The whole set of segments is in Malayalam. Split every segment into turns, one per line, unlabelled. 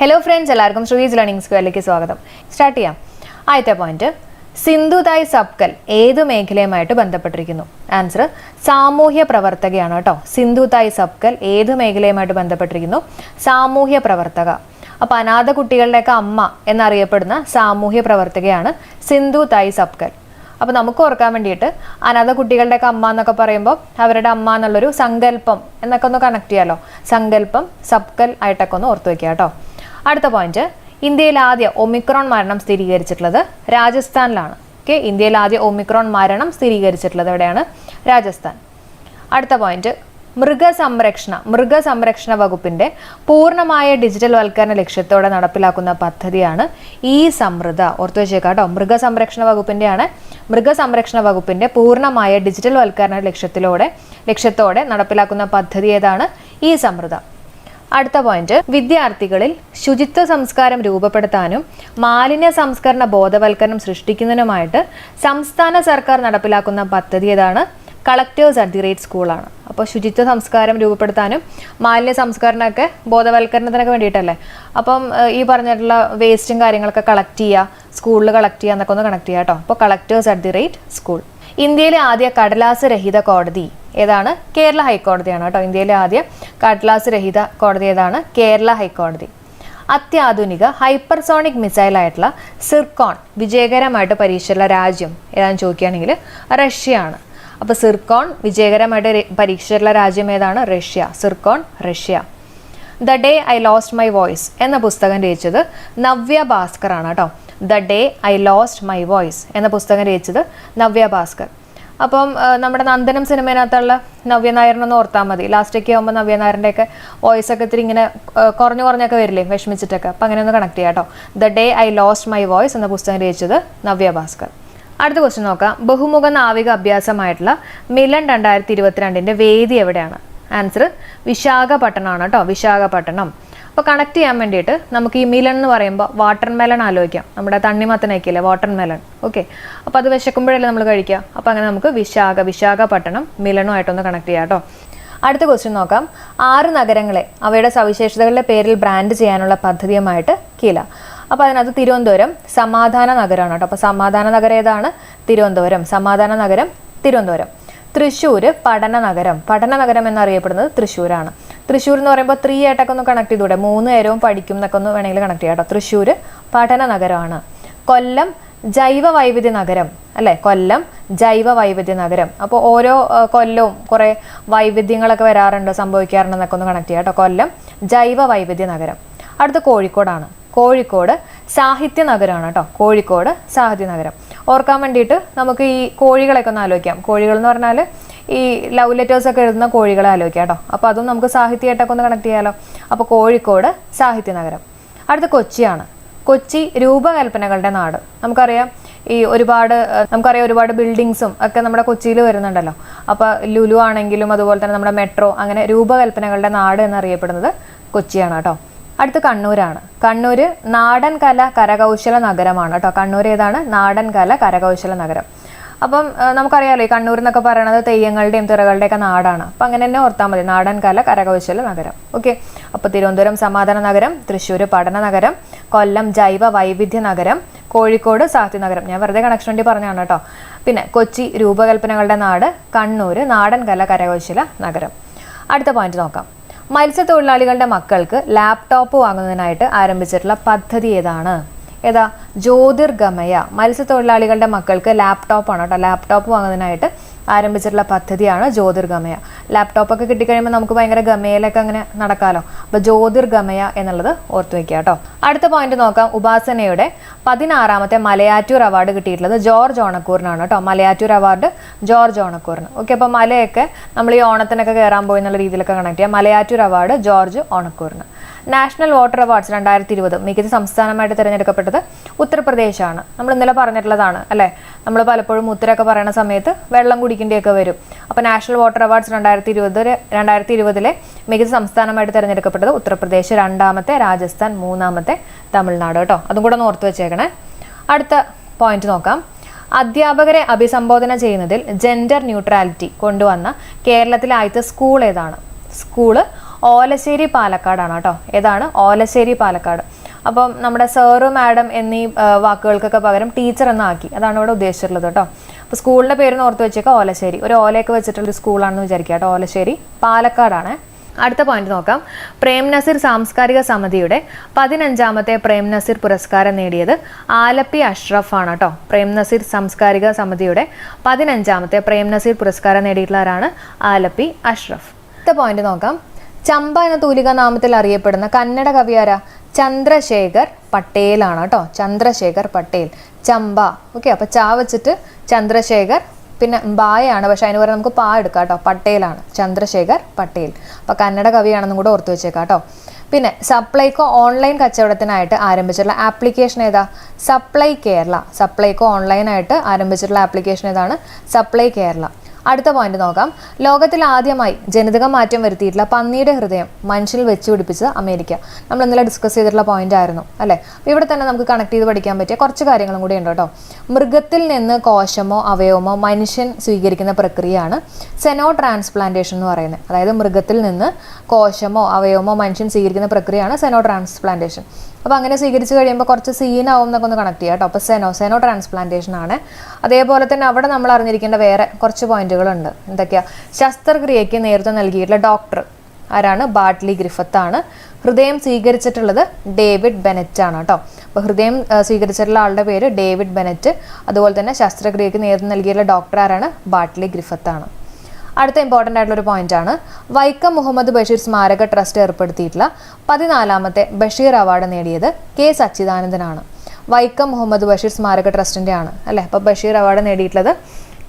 ഹലോ ഫ്രണ്ട്സ്, എല്ലാവർക്കും ശ്രുതീസ് ലേണിംഗ് സ്ക്വയറിലേക്ക് സ്വാഗതം. സ്റ്റാർട്ട് ചെയ്യാം. ആദ്യത്തെ പോയിന്റ്, സിന്ധുതായ് സബ്കൽ ഏത് മേഖലയുമായിട്ട് ബന്ധപ്പെട്ടിരിക്കുന്നു? ആൻസർ സാമൂഹ്യ പ്രവർത്തകയാണ് കേട്ടോ. സിന്ധുതായ് സബ്കൽ ഏത് മേഖലയുമായിട്ട് ബന്ധപ്പെട്ടിരിക്കുന്നു? സാമൂഹ്യ പ്രവർത്തക. അപ്പോൾ അനാഥ കുട്ടികളുടെയൊക്കെ അമ്മ എന്നറിയപ്പെടുന്ന സാമൂഹ്യ പ്രവർത്തകയാണ് സിന്ധുതായ് സബ്കൽ. അപ്പോൾ നമുക്ക് ഓർക്കാൻ വേണ്ടിയിട്ട് അനാഥ കുട്ടികളുടെയൊക്കെ അമ്മ എന്നൊക്കെ പറയുമ്പോൾ അവരുടെ അമ്മ എന്നുള്ളൊരു സങ്കല്പം എന്നൊക്കെ ഒന്ന് കണക്ട് ചെയ്യാമല്ലോ. സങ്കല്പം സബ്കൽ ആയിട്ടൊക്കെ ഒന്ന് ഓർത്തു വയ്ക്കുക കേട്ടോ. അടുത്ത പോയിന്റ്, ഇന്ത്യയിൽ ആദ്യ ഒമിക്രോൺ മരണം സ്ഥിരീകരിച്ചിട്ടുള്ളത് രാജസ്ഥാനിലാണ്. ഓക്കെ, ഇന്ത്യയിൽ ആദ്യ ഒമിക്രോൺ മരണം സ്ഥിരീകരിച്ചിട്ടുള്ളത് എവിടെയാണ്? രാജസ്ഥാൻ. അടുത്ത പോയിന്റ്, മൃഗസംരക്ഷണ വകുപ്പിന്റെ പൂർണ്ണമായ ഡിജിറ്റൽ വൽക്കരണ ലക്ഷ്യത്തോടെ നടപ്പിലാക്കുന്ന പദ്ധതിയാണ് ഈ സമൃദ്ധ. ഓർത്തു വെച്ചേക്കാം കേട്ടോ. മൃഗസംരക്ഷണ വകുപ്പിന്റെ പൂർണ്ണമായ ഡിജിറ്റൽ വൽക്കരണ ലക്ഷ്യത്തോടെ നടപ്പിലാക്കുന്ന പദ്ധതി ഏതാണ്? ഈ സമൃദ്ധ. അടുത്ത പോയിന്റ്, വിദ്യാർത്ഥികളിൽ ശുചിത്വ സംസ്കാരം രൂപപ്പെടുത്താനും മാലിന്യ സംസ്കരണ ബോധവൽക്കരണം സൃഷ്ടിക്കുന്നതിനുമായിട്ട് സംസ്ഥാന സർക്കാർ നടപ്പിലാക്കുന്ന പദ്ധതി ഏതാണ്? കളക്ടേഴ്സ് അറ്റ് ദി റേറ്റ് സ്കൂളാണ്. അപ്പോൾ ശുചിത്വ സംസ്കാരം രൂപപ്പെടുത്താനും മാലിന്യ സംസ്കരണമൊക്കെ ബോധവൽക്കരണത്തിനൊക്കെ വേണ്ടിയിട്ടല്ലേ. അപ്പം ഈ പറഞ്ഞിട്ടുള്ള വേസ്റ്റും കാര്യങ്ങളൊക്കെ കളക്ട് ചെയ്യുക, സ്കൂളിൽ കളക്ട് ചെയ്യുക എന്നൊക്കെ ഒന്ന് കണക്ട് ചെയ്യുക കേട്ടോ. അപ്പോൾ collectors at the rate school. ഇന്ത്യയിലെ ആദ്യ കടലാസ് രഹിത കോടതി ഏതാണ്? കേരള ഹൈക്കോടതിയാണ് കേട്ടോ. ഇന്ത്യയിലെ ആദ്യ കടലാസ് രഹിത കോടതി ഏതാണ്? കേരള ഹൈക്കോടതി. അത്യാധുനിക ഹൈപ്പർസോണിക് മിസൈലായിട്ടുള്ള സിർക്കോൺ വിജയകരമായിട്ട് പരീക്ഷിച്ചുള്ള രാജ്യം ഏതാണെന്ന് ചോദിക്കുകയാണെങ്കിൽ റഷ്യയാണ്. അപ്പോൾ സിർക്കോൺ വിജയകരമായിട്ട് പരീക്ഷിച്ചിട്ടുള്ള രാജ്യം ഏതാണ്? Russia. Zircon, Russia. The day I lost my voice എന്ന പുസ്തകം രചിച്ചത് നവ്യ ഭാസ്കർ ആണ് കേട്ടോ. The day I lost my voice എന്ന പുസ്തകം രചിച്ചത് നവ്യ ഭാസ്കർ. അപ്പം നമ്മുടെ നന്ദനം സിനിമയിനകത്തുള്ള നവ്യ നായരനൊന്ന് ഓർത്താൽ മതി. ലാസ്റ്റൊക്കെ ആകുമ്പോൾ നവ്യ നായരൻ്റെയൊക്കെ വോയിസ് ഒക്കെ ഇത്തിരി ഇങ്ങനെ കുറഞ്ഞൊക്കെ വരില്ലേ, വിഷമിച്ചിട്ടൊക്കെ. അപ്പം അങ്ങനെ ഒന്ന് കണക്ട് ചെയ്യാം കേട്ടോ. The day I lost my voice എന്ന പുസ്തകം രചിച്ചത് നവ്യ ഭാസ്കർ. അടുത്ത ക്വസ്റ്റ്യൻ നോക്കാം. ബഹുമുഖ നാവിക അഭ്യാസമായിട്ടുള്ള മിലൻ 2022 വേദി എവിടെയാണ്? ആൻസർ വിശാഖപട്ടണമാണ് കേട്ടോ. വിശാഖപട്ടണം. അപ്പോൾ കണക്ട് ചെയ്യാൻ വേണ്ടിയിട്ട് നമുക്ക് ഈ മിലൻ എന്ന് പറയുമ്പോൾ വാട്ടർ മെലൺ ആലോചിക്കാം. നമ്മുടെ തണ്ണിമത്തനൊക്കെയില്ലേ വാട്ടർ മെലൺ. ഓക്കെ, അപ്പോൾ അത് വിശക്കുമ്പോഴല്ലേ നമ്മൾ കഴിക്കുക. അപ്പോൾ അങ്ങനെ നമുക്ക് വിശാഖപട്ടണം മിലനുമായിട്ടൊന്ന് കണക്ട് ചെയ്യാം കേട്ടോ. അടുത്ത ക്വസ്റ്റ്യൻ നോക്കാം. 6 നഗരങ്ങളെ അവയുടെ സവിശേഷതകളുടെ പേരിൽ ബ്രാൻഡ് ചെയ്യാനുള്ള പദ്ധതിയുമായിട്ട് കീല. അപ്പോൾ അതിനകത്ത് തിരുവനന്തപുരം സമാധാന നഗരമാണ് കേട്ടോ. അപ്പോൾ സമാധാന നഗരം ഏതാണ്? തിരുവനന്തപുരം. സമാധാന നഗരം തിരുവനന്തപുരം. തൃശ്ശൂർ പഠനനഗരം എന്നറിയപ്പെടുന്നത് തൃശ്ശൂരാണ്. തൃശ്ശൂർ എന്ന് പറയുമ്പോൾ 3 ആയിട്ടൊക്കെ ഒന്ന് കണക്ട് ചെയ്തൂടെ? 3 നേരവും പഠിക്കും എന്നൊക്കെ ഒന്ന് വേണമെങ്കിൽ കണക്ട് ചെയ്യാം കേട്ടോ. തൃശ്ശൂർ പഠന നഗരമാണ്. കൊല്ലം ജൈവ വൈവിധ്യ നഗരം അല്ലേ? കൊല്ലം ജൈവ വൈവിധ്യ നഗരം. അപ്പോൾ ഓരോ കൊല്ലവും കുറേ വൈവിധ്യങ്ങളൊക്കെ സംഭവിക്കാറുണ്ടെന്നൊക്കെ ഒന്ന് കണക്ട് ചെയ്യാം കേട്ടോ. കൊല്ലം ജൈവ വൈവിധ്യ നഗരം. അടുത്ത കോഴിക്കോടാണ്. കോഴിക്കോട് സാഹിത്യ നഗരമാണ് കേട്ടോ. കോഴിക്കോട് സാഹിത്യ നഗരം. ഓർക്കാൻ വേണ്ടിയിട്ട് നമുക്ക് ഈ കോഴികളൊക്കെ ഒന്ന് ആലോചിക്കാം. കോഴികൾ എന്ന് പറഞ്ഞാൽ ഈ ലവ് ലെറ്റേഴ്സ് ഒക്കെ എഴുതുന്ന കോഴികളെ ആലോചിക്കാം കേട്ടോ. അപ്പോൾ അതും നമുക്ക് സാഹിത്യമായിട്ടൊക്കെ ഒന്ന് കണക്ട് ചെയ്യാമല്ലോ. അപ്പോൾ കോഴിക്കോട് സാഹിത്യ നഗരം. അടുത്ത കൊച്ചിയാണ്. കൊച്ചി രൂപകൽപ്പനകളുടെ നാട്. നമുക്കറിയാം ഒരുപാട് ബിൽഡിങ്സും ഒക്കെ നമ്മുടെ കൊച്ചിയിൽ വരുന്നുണ്ടല്ലോ. അപ്പോൾ ലുലു ആണെങ്കിലും അതുപോലെ തന്നെ നമ്മുടെ മെട്രോ, അങ്ങനെ രൂപകൽപ്പനകളുടെ നാട് എന്നറിയപ്പെടുന്നത് കൊച്ചിയാണ് കേട്ടോ. അടുത്ത് കണ്ണൂരാണ്. കണ്ണൂർ നാടൻ കല കരകൗശല നഗരമാണ് കേട്ടോ. കണ്ണൂർ ഏതാണ്? നാടൻ കല കരകൗശല നഗരം. അപ്പം നമുക്കറിയാമല്ലോ ഈ കണ്ണൂർ എന്നൊക്കെ പറയുന്നത് തെയ്യങ്ങളുടെയും തിറകളുടെയൊക്കെ നാടാണ്. അപ്പം അങ്ങനെ തന്നെ ഓർത്താൽ മതി, നാടൻ കല കരകൗശല നഗരം. ഓക്കെ, അപ്പോൾ തിരുവനന്തപുരം സമാധാന നഗരം, തൃശ്ശൂർ പഠന നഗരം, കൊല്ലം ജൈവ വൈവിധ്യ നഗരം, കോഴിക്കോട് സാഹിത്യ നഗരം. ഞാൻ വെറുതെ കണക്ഷൻ വേണ്ടി പറഞ്ഞതാണ് കേട്ടോ. പിന്നെ കൊച്ചി രൂപകൽപ്പനകളുടെ നാട്, കണ്ണൂർ നാടൻ കല കരകൗശല നഗരം. അടുത്ത പോയിന്റ് നോക്കാം. മത്സ്യത്തൊഴിലാളികളുടെ മക്കൾക്ക് ലാപ്ടോപ്പ് വാങ്ങുന്നതിനായിട്ട് ആരംഭിച്ചിട്ടുള്ള പദ്ധതി ഏതാണ്? ഏതാ? ജ്യോതിർഗമയ. മത്സ്യത്തൊഴിലാളികളുടെ മക്കൾക്ക് ലാപ്ടോപ്പാണ് കേട്ടോ. ലാപ്ടോപ്പ് വാങ്ങുന്നതിനായിട്ട് ആരംഭിച്ചിട്ടുള്ള പദ്ധതിയാണ് ജ്യോതിർഗമയ. ലാപ്ടോപ്പൊക്കെ കിട്ടിക്കഴിയുമ്പോൾ നമുക്ക് ഭയങ്കര ഗമയിലൊക്കെ അങ്ങനെ നടക്കാമല്ലോ. അപ്പോൾ ജ്യോതിർഗമയ എന്നുള്ളത് ഓർത്തു വയ്ക്കുക കേട്ടോ. അടുത്ത പോയിന്റ് നോക്കാം. ഉപാസനയുടെ 16ാമത്തെ മലയാറ്റൂർ അവാർഡ് കിട്ടിയിട്ടുള്ളത് ജോർജ് ഓണക്കൂറിനാണ് കേട്ടോ. മലയാറ്റൂർ അവാർഡ് ജോർജ് ഓണക്കൂറിന്. ഓക്കെ, അപ്പോൾ മലയൊക്കെ നമ്മൾ ഈ ഓണത്തിനൊക്കെ കയറാൻ പോയി എന്നുള്ള രീതിയിലൊക്കെ കണക്ട് ചെയ്യാം. മലയാറ്റൂർ അവാർഡ് ജോർജ് ഓണക്കൂറിന്. നാഷണൽ വാട്ടർ അവാർഡ്സ് 2020 മികച്ച സംസ്ഥാനമായിട്ട് തിരഞ്ഞെടുക്കപ്പെട്ടത് ഉത്തർപ്രദേശാണ്. നമ്മൾ ഇന്നലെ പറഞ്ഞിട്ടുള്ളതാണ് അല്ലേ. നമ്മൾ പലപ്പോഴും ഉത്തരമൊക്കെ പറയുന്ന സമയത്ത് വെള്ളം കുടിക്കേണ്ടിയൊക്കെ വരും. അപ്പോൾ നാഷണൽ വാട്ടർ അവാർഡ്സ് 2020 മികച്ച സംസ്ഥാനമായിട്ട് തിരഞ്ഞെടുക്കപ്പെട്ടത് ഉത്തർപ്രദേശ്, 2ാമത്തെ രാജസ്ഥാൻ, 3ാമത്തെ തമിഴ്നാട് കേട്ടോ. അതും കൂടെ ഒന്ന് ഓർത്ത് വെച്ചേക്കണേ. അടുത്ത പോയിന്റ് നോക്കാം. അധ്യാപകരെ അഭിസംബോധന ചെയ്യുന്നതിൽ ജെൻഡർ ന്യൂട്രാലിറ്റി കൊണ്ടുവന്ന കേരളത്തിലെ ആദ്യത്തെ സ്കൂൾ ഏതാണ്? സ്കൂള് ഓലശ്ശേരി പാലക്കാടാണ് കേട്ടോ. ഏതാണ്? ഓലശ്ശേരി പാലക്കാട്. അപ്പം നമ്മുടെ സാറ് മാഡം എന്നീ വാക്കുകൾക്കൊക്കെ പകരം ടീച്ചർ എന്നാക്കി. അതാണ് ഇവിടെ ഉദ്ദേശിച്ചിട്ടുള്ളത് കേട്ടോ. അപ്പോൾ സ്കൂളിൻ്റെ പേര് ഓർത്ത് വെച്ചേക്കാം ഓലശ്ശേരി. ഒരു ഓലയൊക്കെ വെച്ചിട്ടുള്ളൊരു സ്കൂളാണെന്ന് വിചാരിക്കുക കേട്ടോ. ഓലശ്ശേരി പാലക്കാടാണ്. അടുത്ത പോയിന്റ് നോക്കാം. പ്രേം നസീർ സാംസ്കാരിക സമിതിയുടെ 15ാമത്തെ പ്രേം നസീർ പുരസ്കാരം നേടിയത് ആലപ്പി അഷ്റഫ് ആണ് കേട്ടോ. പ്രേം നസീർ സാംസ്കാരിക സമിതിയുടെ 15ാമത്തെ പ്രേം നസീർ പുരസ്കാരം നേടിയിട്ടുള്ളവരാണ് ആലപ്പി അഷ്റഫ്. അടുത്ത പോയിന്റ് നോക്കാം. ചമ്പ എന്ന തൂലിക നാമത്തിൽ അറിയപ്പെടുന്ന കന്നഡ കവിയാര ചന്ദ്രശേഖർ പട്ടേൽ ആണ് കേട്ടോ. ചന്ദ്രശേഖർ പട്ടേൽ. ചമ്പ. ഓക്കെ, അപ്പൊ ചാ വെച്ചിട്ട് ചന്ദ്രശേഖർ, പിന്നെ ബായാണ്, പക്ഷെ അതിന് പറയാൻ നമുക്ക് പാ എടുക്കാം കേട്ടോ. പട്ടേലാണ്. ചന്ദ്രശേഖർ പട്ടേൽ. അപ്പൊ കന്നഡ കവിയാണെന്നും കൂടെ ഓർത്ത് വെച്ചേക്കാം കേട്ടോ. പിന്നെ സപ്ലൈകോ ഓൺലൈൻ കച്ചവടത്തിനായിട്ട് ആരംഭിച്ചിട്ടുള്ള ആപ്ലിക്കേഷൻ ഏതാ? സപ്ലൈ കേരള. സപ്ലൈകോ ഓൺലൈനായിട്ട് ആരംഭിച്ചിട്ടുള്ള ആപ്ലിക്കേഷൻ ഏതാണ്? സപ്ലൈ കേരള. അടുത്ത പോയിന്റ് നോക്കാം. ലോകത്തിൽ ആദ്യമായി ജനിതക മാറ്റം വരുത്തിയിട്ടുള്ള പന്നിയുടെ ഹൃദയം മനുഷ്യനിൽ വെച്ച് പിടിപ്പിച്ചത് അമേരിക്ക. നമ്മൾ ഇന്നലെ ഡിസ്കസ് ചെയ്തിട്ടുള്ള പോയിന്റ് ആയിരുന്നു അല്ലേ. അപ്പോൾ ഇവിടെ തന്നെ നമുക്ക് കണക്ട് ചെയ്ത് പഠിക്കാൻ പറ്റിയ കുറച്ച് കാര്യങ്ങളും കൂടി ഉണ്ട് കേട്ടോ. മൃഗത്തിൽ നിന്ന് കോശമോ അവയവമോ മനുഷ്യൻ സ്വീകരിക്കുന്ന പ്രക്രിയയാണ് സെനോ ട്രാൻസ്പ്ലാന്റേഷൻ എന്ന് പറയുന്നത്. അതായത് മൃഗത്തിൽ നിന്ന് കോശമോ അവയവമോ മനുഷ്യൻ സ്വീകരിക്കുന്ന പ്രക്രിയയാണ് സെനോ ട്രാൻസ്പ്ലാന്റേഷൻ. അപ്പോൾ അങ്ങനെ സ്വീകരിച്ച് കഴിയുമ്പോൾ കുറച്ച് സീനാവും എന്നൊക്കെ ഒന്ന് കണക്ട് ചെയ്യാം കേട്ടോ. അപ്പോൾ സെനോ ട്രാൻസ്പ്ലാന്റേഷൻ ആണ്. അതേപോലെ തന്നെ അവിടെ നമ്മൾ അറിഞ്ഞിരിക്കേണ്ട വേറെ കുറച്ച് പോയിന്റുകളുണ്ട്. എന്തൊക്കെയാ? ശസ്ത്രക്രിയയ്ക്ക് നേതൃത്വം നൽകിയിട്ടുള്ള ഡോക്ടർ ആരാണ്? ബാട്ട്ലി ഗ്രിഫത്ത് ആണ്. ഹൃദയം സ്വീകരിച്ചിട്ടുള്ളത് ഡേവിഡ് ബെനറ്റ് ആണ് കേട്ടോ. അപ്പോൾ ഹൃദയം സ്വീകരിച്ചിട്ടുള്ള ആളുടെ പേര് ഡേവിഡ് ബെനറ്റ്. അതുപോലെ തന്നെ ശസ്ത്രക്രിയയ്ക്ക് നേതൃത്വം നൽകിയിട്ടുള്ള ഡോക്ടർ ആരാണ്? ബാട്ട്ലി ഗ്രിഫത്ത് ആണ്. അടുത്ത ഇമ്പോർട്ടൻ്റ് ആയിട്ടുള്ളൊരു പോയിന്റാണ് വൈക്കം മുഹമ്മദ് ബഷീർ സ്മാരക ട്രസ്റ്റ് ഏർപ്പെടുത്തിയിട്ടുള്ള 14ാമത്തെ ബഷീർ അവാർഡ് നേടിയത് കെ സച്ചിദാനന്ദനാണ്. വൈക്കം മുഹമ്മദ് ബഷീർ സ്മാരക ട്രസ്റ്റിൻ്റെ ആണ് അല്ലേ. അപ്പോൾ ബഷീർ അവാർഡ് നേടിയിട്ടുള്ളത്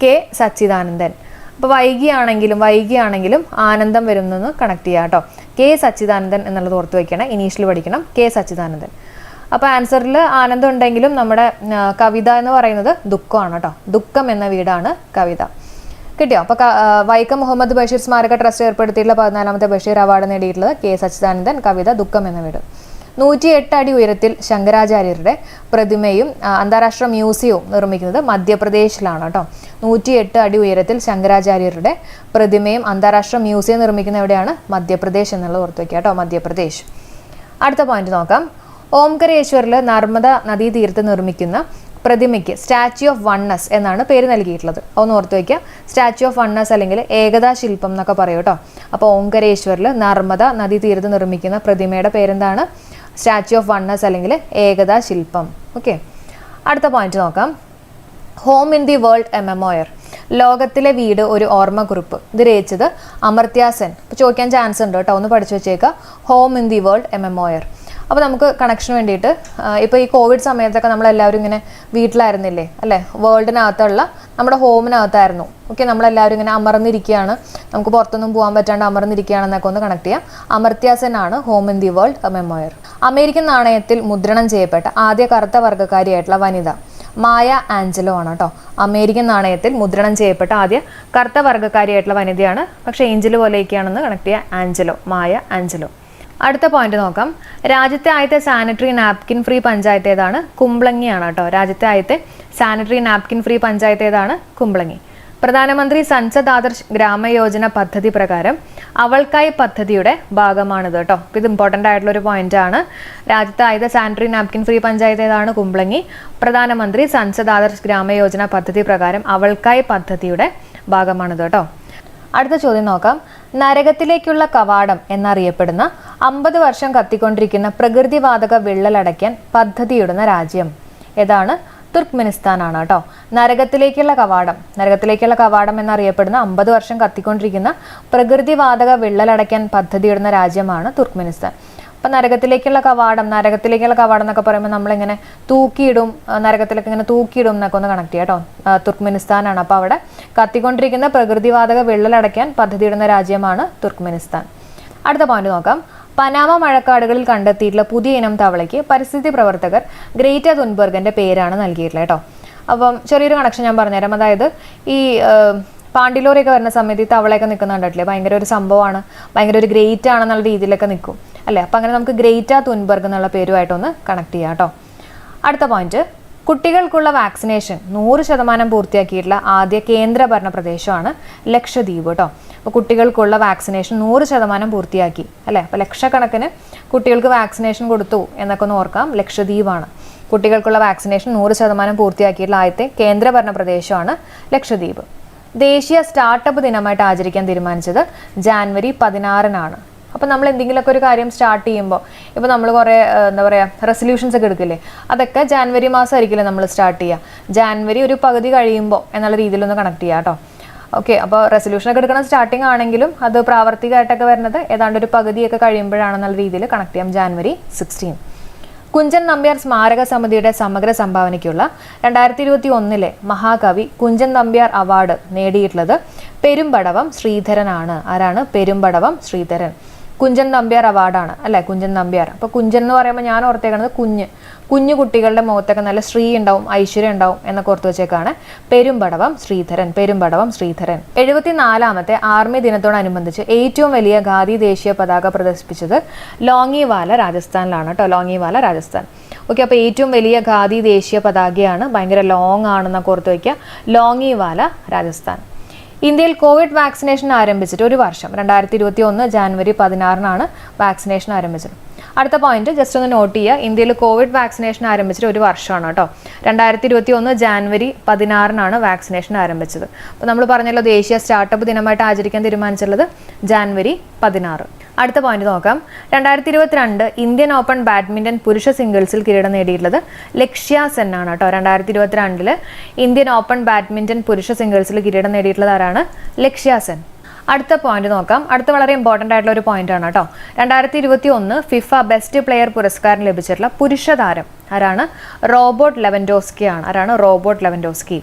കെ സച്ചിദാനന്ദൻ. അപ്പോൾ വൈകിയാണെങ്കിലും ആനന്ദം വരുന്നെന്ന് കണക്ട് ചെയ്യാം കേട്ടോ. കെ സച്ചിദാനന്ദൻ എന്നുള്ളത് ഓർത്ത് വയ്ക്കണം. ഇനീഷ്യൽ പഠിക്കണം കെ സച്ചിദാനന്ദൻ. അപ്പോൾ ആൻസറിൽ ആനന്ദം ഉണ്ടെങ്കിലും നമ്മുടെ കവിത എന്ന് പറയുന്നത് ദുഃഖമാണ് കേട്ടോ. ദുഃഖം എന്ന വീടാണ് കവിത. കിട്ടിയോ? അപ്പോൾ വൈക്കം മുഹമ്മദ് ബഷീർ സ്മാരക ട്രസ്റ്റ് ഏർപ്പെടുത്തിയിട്ടുള്ള 14ാമത്തെ ബഷീർ അവാർഡ് നേടിയിട്ടുള്ളത് കെ സച്ചിദാനന്ദൻ. കവിത ദുഃഖം എന്ന വീട്. 108 അടി ഉയരത്തിൽ ശങ്കരാചാര്യരുടെ പ്രതിമയും അന്താരാഷ്ട്ര മ്യൂസിയവും നിർമ്മിക്കുന്നത് മധ്യപ്രദേശിലാണ് കേട്ടോ. 108 അടി ഉയരത്തിൽ ശങ്കരാചാര്യരുടെ പ്രതിമയും അന്താരാഷ്ട്ര മ്യൂസിയം നിർമ്മിക്കുന്ന എവിടെയാണ്? മധ്യപ്രദേശ് എന്നുള്ളത് ഓർത്ത് വയ്ക്കുക കേട്ടോ. മധ്യപ്രദേശ്. അടുത്ത പോയിന്റ് നോക്കാം. ഓംകരേശ്വറിൽ നർമ്മദ നദീതീരത്ത് നിർമ്മിക്കുന്ന പ്രതിമയ്ക്ക് സ്റ്റാച്യു ഓഫ് വണ്ണസ് എന്നാണ് പേര് നൽകിയിട്ടുള്ളത്. ഒന്ന് ഓർത്ത് വയ്ക്കുക. സ്റ്റാച്യു ഓഫ് വണ്ണസ് അല്ലെങ്കിൽ ഏകതാ ശില്പം എന്നൊക്കെ പറയും കേട്ടോ. അപ്പോൾ ഓംകരേശ്വറിൽ നർമ്മദ നദീതീരത്ത് നിർമ്മിക്കുന്ന പ്രതിമയുടെ പേരെന്താണ്? സ്റ്റാച്യു ഓഫ് വണ്ണസ് അല്ലെങ്കിൽ ഏകതാ ശില്പം. ഓക്കെ, അടുത്ത പോയിന്റ് നോക്കാം. Home in the world a memoir. ലോകത്തിലെ വീട് ഒരു ഓർമ്മക്കുറിപ്പ്. ഇത് രചിച്ചത് അമർത്യ സെൻ. ഇപ്പോൾ ചോദിക്കാൻ ചാൻസ് ഉണ്ട് കേട്ടോ. ഒന്ന് പഠിച്ചു വെച്ചേക്കുക. Home in the world a memoir. അപ്പോൾ നമുക്ക് കണക്ഷന് വേണ്ടിയിട്ട് ഇപ്പോൾ ഈ കോവിഡ് സമയത്തൊക്കെ നമ്മളെല്ലാവരും ഇങ്ങനെ വീട്ടിലായിരുന്നില്ലേ അല്ലേ. വേൾഡിനകത്തുള്ള നമ്മുടെ ഹോമിനകത്തായിരുന്നു. ഓക്കെ, നമ്മളെല്ലാവരും ഇങ്ങനെ അമർന്നിരിക്കുകയാണ്. നമുക്ക് പുറത്തൊന്നും പോകാൻ പറ്റാണ്ട് അമർന്നിരിക്കുകയാണെന്നൊക്കെ ഒന്ന് കണക്ട് ചെയ്യാം. അമർത്യ സെൻ ആണ് home in the world a memoir. American നാണയത്തിൽ മുദ്രണം ചെയ്യപ്പെട്ട ആദ്യ കറുത്ത വർഗ്ഗക്കാരിയായിട്ടുള്ള വനിത മായ ആഞ്ചലോ ആണ് കേട്ടോ. അമേരിക്കൻ നാണയത്തിൽ മുദ്രണം ചെയ്യപ്പെട്ട ആദ്യ കറുത്ത വർഗ്ഗക്കാരിയായിട്ടുള്ള വനിതയാണ്. പക്ഷേ ഏഞ്ചൽ പോലെയൊക്കെയാണെന്ന് കണക്ട് ചെയ്യുക. ആഞ്ചലോ, മായ ആഞ്ചലോ. അടുത്ത പോയിന്റ് നോക്കാം. രാജ്യത്തെ ആദ്യത്തെ സാനിറ്ററി നാപ്കിൻ ഫ്രീ പഞ്ചായത്ത് ഏതാണ്? കുംബ്ലങ്ങിയാണ് കേട്ടോ. രാജ്യത്തെ ആദ്യത്തെ സാനിറ്ററി നാപ്കിൻ ഫ്രീ പഞ്ചായത്ത് ഏതാണ്? കുംബ്ലങ്ങി. പ്രധാനമന്ത്രി സൻസദ് ആദർശ് ഗ്രാമയോജന പദ്ധതി പ്രകാരം അവൾക്കായി പദ്ധതിയുടെ ഭാഗമാണിത് കേട്ടോ. ഇത് ഇമ്പോർട്ടൻ്റ് ആയിട്ടുള്ളൊരു പോയിന്റ് ആണ്. രാജ്യത്തെ ആദ്യത്തെ സാനിറ്ററി നാപ്കിൻ ഫ്രീ പഞ്ചായത്ത് ഏതാണ്? കുംബ്ലങ്ങി. പ്രധാനമന്ത്രി സൻസദ് ആദർശ് ഗ്രാമയോജന പദ്ധതി പ്രകാരം അവൾക്കായി പദ്ധതിയുടെ ഭാഗമാണിത് കേട്ടോ. അടുത്ത ചോദ്യം നോക്കാം. നരകത്തിലേക്കുള്ള കവാടം എന്നറിയപ്പെടുന്ന 50 വർഷം കത്തിക്കൊണ്ടിരിക്കുന്ന പ്രകൃതിവാതക വിള്ളലടയ്ക്കാൻ പദ്ധതിയിടുന്ന രാജ്യം ഏതാണ്? തുർക്ക്മെനിസ്ഥാൻ ആണ് കേട്ടോ. നരകത്തിലേക്കുള്ള കവാടം എന്നറിയപ്പെടുന്ന 50 വർഷം കത്തിക്കൊണ്ടിരിക്കുന്ന പ്രകൃതിവാതക വിള്ളലടയ്ക്കാൻ പദ്ധതിയിടുന്ന രാജ്യമാണ് തുർക്ക്മെനിസ്ഥാൻ. അപ്പം നരകത്തിലേക്കുള്ള കവാടം എന്നൊക്കെ പറയുമ്പോൾ നമ്മളിങ്ങനെ നരകത്തിലേക്ക് ഇങ്ങനെ തൂക്കിയിടും എന്നൊക്കെ ഒന്ന് കണക്ട് ചെയ്യാം കേട്ടോ. തുർക്ക്മെനിസ്ഥാനാണ്. അപ്പോൾ അവിടെ കത്തിക്കൊണ്ടിരിക്കുന്ന പ്രകൃതിവാതക വിള്ളലടയ്ക്കാൻ പദ്ധതിയിടുന്ന രാജ്യമാണ് തുർക്ക്മെനിസ്ഥാൻ. അടുത്ത പോയിന്റ് നോക്കാം. പനാമ മഴക്കാടുകളിൽ കണ്ടെത്തിയിട്ടുള്ള പുതിയ ഇനം തവളയ്ക്ക് പരിസ്ഥിതി പ്രവർത്തകർ ഗ്രേറ്റ തുൻബെർഗിന്റെ പേരാണ് നൽകിയിട്ടുള്ളത് കേട്ടോ. അപ്പം ചെറിയൊരു കണക്ഷൻ ഞാൻ പറഞ്ഞുതരാം. അതായത് ഈ പാണ്ടിലോറിയൊക്കെ വരുന്ന സമയത്ത് ഈ തവളയൊക്കെ നിൽക്കുന്ന കണ്ടിട്ടില്ലേ, ഭയങ്കര ഒരു സംഭവമാണ്, ഭയങ്കര ഒരു ഗ്രേറ്റ് ആണെന്നുള്ള രീതിയിലൊക്കെ നിൽക്കും അല്ലേ. അപ്പം അങ്ങനെ നമുക്ക് ഗ്രേറ്റ തുൻബെർഗ് എന്നുള്ള പേരുമായിട്ടൊന്ന് കണക്ട് ചെയ്യാം കേട്ടോ. അടുത്ത പോയിന്റ്, കുട്ടികൾക്കുള്ള വാക്സിനേഷൻ 100% പൂർത്തിയാക്കിയിട്ടുള്ള ആദ്യ കേന്ദ്രഭരണ പ്രദേശമാണ് ലക്ഷദ്വീപ് കേട്ടോ. അപ്പോൾ കുട്ടികൾക്കുള്ള വാക്സിനേഷൻ 100% പൂർത്തിയാക്കി അല്ലേ. അപ്പോൾ ലക്ഷക്കണക്കിന് കുട്ടികൾക്ക് വാക്സിനേഷൻ കൊടുത്തു എന്നൊക്കെ ഒന്ന് ഓർക്കാം. ലക്ഷദ്വീപാണ് കുട്ടികൾക്കുള്ള വാക്സിനേഷൻ 100% പൂർത്തിയാക്കിയിട്ടുള്ള ആദ്യത്തെ കേന്ദ്രഭരണ പ്രദേശമാണ് ലക്ഷദ്വീപ്. ദേശീയ സ്റ്റാർട്ടപ്പ് ദിനമായിട്ട് ആചരിക്കാൻ തീരുമാനിച്ചത് ജാനുവരി 16-നാണ്. അപ്പോൾ നമ്മൾ എന്തെങ്കിലുമൊക്കെ ഒരു കാര്യം സ്റ്റാർട്ട് ചെയ്യുമ്പോൾ ഇപ്പോൾ നമ്മൾ കുറേ എന്താ പറയുക റെസൊല്യൂഷൻസ് ഒക്കെ എടുക്കില്ലേ, അതൊക്കെ ജാനുവരി മാസം ആയിരിക്കില്ലേ നമ്മൾ സ്റ്റാർട്ട് ചെയ്യുക. ജാനുവരി ഒരു പകുതി കഴിയുമ്പോൾ എന്നുള്ള രീതിയിലൊന്ന് കണക്ട് ചെയ്യുക കേട്ടോ. ഓക്കെ, അപ്പോൾ റെസൊല്യൂഷനൊക്കെ എടുക്കുന്ന സ്റ്റാർട്ടിങ് ആണെങ്കിലും അത് പ്രാവർത്തികമായിട്ടൊക്കെ വരുന്നത് ഏതാണ്ട് ഒരു പകുതിയൊക്കെ കഴിയുമ്പോഴാണെന്നുള്ള രീതിയിൽ കണക്ട് ചെയ്യാം. ജാനുവരി 16. കുഞ്ചൻ നമ്പ്യാർ സ്മാരക സമിതിയുടെ സമഗ്ര സംഭാവനയ്ക്കുള്ള 2021 മഹാകവി കുഞ്ചൻ നമ്പ്യാർ അവാർഡ് നേടിയിട്ടുള്ളത് പെരുമ്പടവം ശ്രീധരനാണ്. ആരാണ്? പെരുമ്പടവം ശ്രീധരൻ. കുഞ്ചൻ നമ്പ്യാർ അവാർഡാണ് അല്ലേ, കുഞ്ചൻ നമ്പ്യാർ. അപ്പോൾ കുഞ്ചൻ എന്ന് പറയുമ്പോൾ ഞാൻ ഓർത്തേക്കുന്നത് കുഞ്ഞു കുട്ടികളുടെ മുഖത്തൊക്കെ നല്ല ശ്രീ ഉണ്ടാവും, ഐശ്വര്യം ഉണ്ടാവും എന്നൊക്കെ ഓർത്ത് വെച്ചേക്കാണ്. പെരുമ്പടവം ശ്രീധരൻ. 74ാമത്തെ ആർമി ദിനത്തോടനുബന്ധിച്ച് ഏറ്റവും വലിയ ഖാദി ദേശീയ പതാക പ്രദർശിപ്പിച്ചത് ലോങ്ങിവാല രാജസ്ഥാനിലാണ് കേട്ടോ. ലോങ്ങിവാല രാജസ്ഥാൻ. ഓക്കെ, അപ്പോൾ ഏറ്റവും വലിയ ഖാദി ദേശീയ പതാകയാണ്, ഭയങ്കര ലോങ് ആണെന്നൊക്കെ ഓർത്ത് വയ്ക്കുക. ലോങ്ങിവാല രാജസ്ഥാൻ. ഇന്ത്യയിൽ കോവിഡ് വാക്സിനേഷൻ ആരംഭിച്ചിട്ട് ഒരു വർഷം. 2021 ജാനുവരി 16-നാണ് വാക്സിനേഷൻ ആരംഭിച്ചത്. അടുത്ത പോയിന്റ് ജസ്റ്റ് ഒന്ന് നോട്ട് ചെയ്യുക. ഇന്ത്യയിൽ കോവിഡ് വാക്സിനേഷൻ ആരംഭിച്ചിട്ട് ഒരു വർഷമാണ് കേട്ടോ. 2021 ജാനുവരി 16-നാണ് വാക്സിനേഷൻ ആരംഭിച്ചത്. അപ്പോൾ നമ്മൾ പറഞ്ഞല്ലോ ദേശീയ സ്റ്റാർട്ടപ്പ് ദിനമായിട്ട് ആചരിക്കാൻ തീരുമാനിച്ചിട്ടുള്ളത് ജാനുവരി 16. അടുത്ത പോയിന്റ് നോക്കാം. 2022 ഇന്ത്യൻ ഓപ്പൺ ബാഡ്മിന്റൺ പുരുഷ സിംഗിൾസിൽ കിരീടം നേടിയിട്ടുള്ളത് ലക്ഷ്യ സെൻ ആണ് കേട്ടോ. 2022 ഇന്ത്യൻ ഓപ്പൺ ബാഡ്മിന്റൺ പുരുഷ സിംഗിൾസിൽ കിരീടം നേടിയിട്ടുള്ളത് ആരാണ്? ലക്ഷ്യ സെൻ. അടുത്ത പോയിന്റ് നോക്കാം. അടുത്ത വളരെ ഇമ്പോർട്ടൻ്റ് ആയിട്ടുള്ള ഒരു പോയിന്റ് ആണ് കേട്ടോ. 2021 ഫിഫ ബെസ്റ്റ് പ്ലെയർ പുരസ്കാരം ലഭിച്ചിട്ടുള്ള പുരുഷ താരം ആരാണ്? റോബോട്ട് ലെവൻഡോസ്കി ആണ്. ആരാണ്? Robot Lewandowski.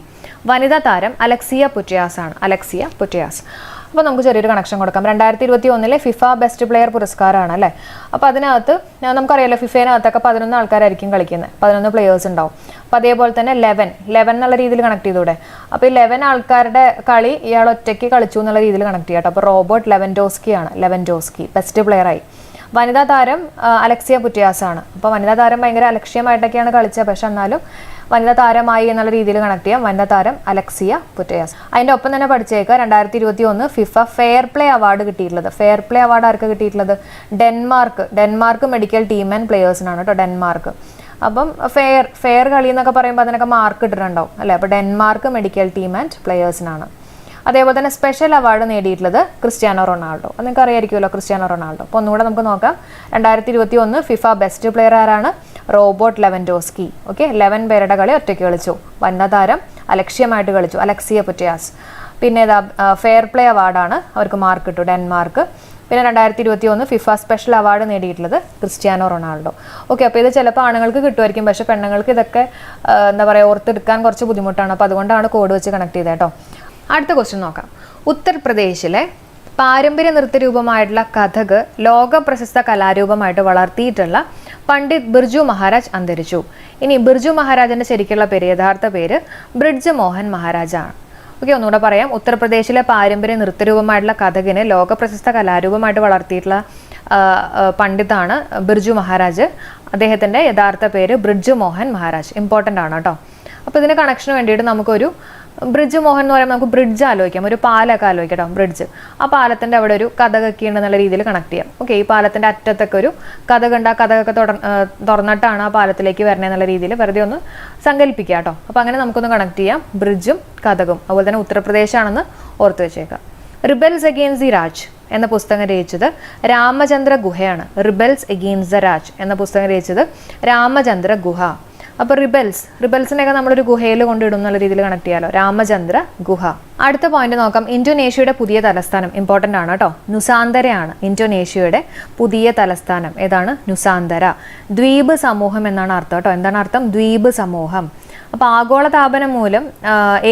വനിതാ താരം അലക്സിയ പുറ്റയാസ് ആണ്. അലക്സിയ പുറ്റയാസ്. അപ്പോൾ നമുക്ക് ചെറിയൊരു കണക്ഷൻ കൊടുക്കാം. 2021 ഫിഫ ബെസ്റ്റ് പ്ലെയർ പുരസ്കാരമാണ് അല്ലേ. അപ്പോൾ അതിനകത്ത് നമുക്കറിയാലോ ഫിഫേനകത്തൊക്കെ 11 ആൾക്കാരായിരിക്കും കളിക്കുന്നത്, 11 പ്ലെയേഴ്സ് ഉണ്ടാവും. അപ്പോൾ അതേപോലെ തന്നെ 11 എന്നുള്ള രീതിയിൽ കണക്ട് ചെയ്തൂടെ. അപ്പോൾ ഈ 11 ആൾക്കാരുടെ കളി ഇയാൾ ഒറ്റയ്ക്ക് കളിച്ചു എന്നുള്ള രീതിയിൽ കണക്ട് ചെയ്യാം. അപ്പോൾ റോബോട്ട് ലെവൻഡോസ്കി ആണ്. ലെവൻഡോസ്കി ബെസ്റ്റ് പ്ലെയർ ആയി. വനിതാ താരം അലക്സിയ പുറ്റയാസ് ആണ്. അപ്പോൾ വനിതാ താരം ഭയങ്കര അലക്ഷ്യമായിട്ടൊക്കെയാണ് കളിച്ചത്, പക്ഷെ എന്നാലും വനിതാ താരമായി എന്നുള്ള രീതിയിൽ കണക്ട് ചെയ്യാം. വനിതാ താരം അലക്സിയ പുറ്റയാസ്. അതിൻ്റെ ഒപ്പം തന്നെ പഠിച്ചേക്കുക 2021 ഫിഫ ഫെയർ പ്ലേ അവാർഡ് കിട്ടിയിട്ടുള്ളത്. ഫെയർ പ്ലേ അവാർഡ് ആർക്ക് കിട്ടിയിട്ടുള്ളത്? ഡെൻമാർക്ക് മെഡിക്കൽ ടീം ആൻഡ് പ്ലെയേഴ്സിനാണ് കേട്ടോ. ഡെൻമാർക്ക്. അപ്പം ഫെയർ കളി എന്നൊക്കെ പറയുമ്പോൾ അതിനൊക്കെ മാർക്ക് ഇട്ടിട്ടുണ്ടാവും അല്ലേ. അപ്പോൾ ഡെൻമാർക്ക് മെഡിക്കൽ ടീം ആൻഡ് പ്ലെയേഴ്സിനാണ്. അതേപോലെ തന്നെ സ്പെഷ്യൽ അവാർഡ് നേടിയിട്ടുള്ളത് ക്രിസ്ത്യാനോ റൊണാൾഡോ. അത് നിങ്ങൾക്ക് അറിയായിരിക്കുമല്ലോ ക്രിസ്ത്യാനോ റൊണാൾഡോ. അപ്പോൾ ഒന്നുകൂടെ നമുക്ക് നോക്കാം. 2021 ഫിഫ ബെസ്റ്റ് പ്ലെയർ ആരാണ്? Robot Lewandowski. ഓക്കെ, 11 പേരുടെ കളി ഒറ്റയ്ക്ക് കളിച്ചു. വനിതാ താരം അലക്ഷ്യമായിട്ട് കളിച്ചു, അലക്സിയ പുറ്റയാസ്. പിന്നെ ഫെയർ പ്ലേ അവാർഡാണ്, അവർക്ക് മാർക്ക് കിട്ടും, ഡെൻമാർക്ക്. പിന്നെ 2021 ഫിഫ സ്പെഷ്യൽ അവാർഡ് നേടിയിട്ടുള്ളത് ക്രിസ്ത്യാനോ റൊണാൾഡോ. ഓക്കെ, അപ്പോൾ ഇത് ചിലപ്പോൾ ആണുങ്ങൾക്ക് കിട്ടുമായിരിക്കും, പക്ഷേ പെണ്ണുങ്ങൾക്ക് ഇതൊക്കെ എന്താ പറയുക ഓർത്തെടുക്കാൻ കുറച്ച് ബുദ്ധിമുട്ടാണ്. അപ്പോൾ അതുകൊണ്ടാണ് കോഡ് വെച്ച് കണക്ട് ചെയ്തത് കേട്ടോ. അടുത്ത ക്വസ്റ്റ്യൻ നോക്കാം. ഉത്തർപ്രദേശിലെ പാരമ്പര്യ നൃത്തരൂപമായിട്ടുള്ള കഥക് ലോക പ്രശസ്ത കലാരൂപമായിട്ട് വളർത്തിയിട്ടുള്ള പണ്ഡിറ്റ് ബിർജു മഹാരാജ് അന്തരിച്ചു. ഇനി ബിർജു മഹാരാജിന്റെ ശരിക്കുള്ള പേര്, യഥാർത്ഥ പേര് ബ്രിഡ്ജ് മോഹൻ മഹാരാജാണ്. ഓക്കെ, ഒന്നുകൂടെ പറയാം. ഉത്തർപ്രദേശിലെ പാരമ്പര്യ നൃത്തരൂപമായിട്ടുള്ള കഥകിനെ ലോക പ്രശസ്ത കലാരൂപമായിട്ട് വളർത്തിയിട്ടുള്ള പണ്ഡിതാണ് ബിർജു മഹാരാജ്. അദ്ദേഹത്തിന്റെ യഥാർത്ഥ പേര് ബ്രിഡ്ജ് മോഹൻ മഹാരാജ്. ഇമ്പോർട്ടൻ്റ് ആണ് കേട്ടോ. അപ്പോൾ ഇതിന് കണക്ഷന് വേണ്ടിയിട്ട് നമുക്കൊരു ബ്രിഡ്ജ് മോഹൻ എന്ന് പറയുമ്പോൾ നമുക്ക് ബ്രിഡ്ജ് ആലോചിക്കാം, ഒരു പാലൊക്കെ ആലോചിക്കട്ടോ, ബ്രിഡ്ജ്. ആ പാലത്തിൻ്റെ അവിടെ ഒരു കഥകൊക്കെ ഉണ്ടെന്നുള്ള രീതിയിൽ കണക്ട് ചെയ്യാം. ഓക്കെ, ഈ പാലത്തിൻ്റെ അറ്റത്തൊക്കെ ഒരു കഥകുണ്ട്, ആ കഥകൊക്കെ തുറന്നിട്ടാണ് ആ പാലത്തിലേക്ക് വരണേന്നുള്ള രീതിയിൽ വെറുതെ ഒന്ന് സങ്കല്പിക്കുക കേട്ടോ. അപ്പോൾ അങ്ങനെ നമുക്കൊന്ന് കണക്ട് ചെയ്യാം ബ്രിഡ്ജും കഥകും. അതുപോലെ തന്നെ ഉത്തർപ്രദേശാണെന്ന് ഓർത്ത് വെച്ചേക്കാം. റിബൽസ് അഗെയിൻസ്റ്റ് ദി രാജ് എന്ന പുസ്തകം രചിച്ചത് രാമചന്ദ്ര ഗുഹയാണ്. റിബൽസ് അഗെയിൻസ്റ്റ് ദ രാജ് എന്ന പുസ്തകം രചിച്ചത് രാമചന്ദ്ര ഗുഹ. അപ്പോൾ റിബൽസിനെയൊക്കെ നമ്മളൊരു ഗുഹയിൽ കൊണ്ടിടും എന്നുള്ള രീതിയിൽ കണക്ട് ചെയ്യാലോ. രാമചന്ദ്ര ഗുഹ. അടുത്ത പോയിന്റ് നോക്കാം. ഇന്തോനേഷ്യയുടെ പുതിയ തലസ്ഥാനം ഇമ്പോർട്ടൻ്റ് ആണ് കേട്ടോ. നുസാന്തരയാണ് ഇന്തോനേഷ്യയുടെ പുതിയ തലസ്ഥാനം. ഏതാണ്? നുസാന്തര. ദ്വീപ് സമൂഹം എന്നാണ് അർത്ഥം കേട്ടോ. എന്താണ് അർത്ഥം? ദ്വീപ് സമൂഹം. അപ്പോൾ ആഗോളതാപനം മൂലം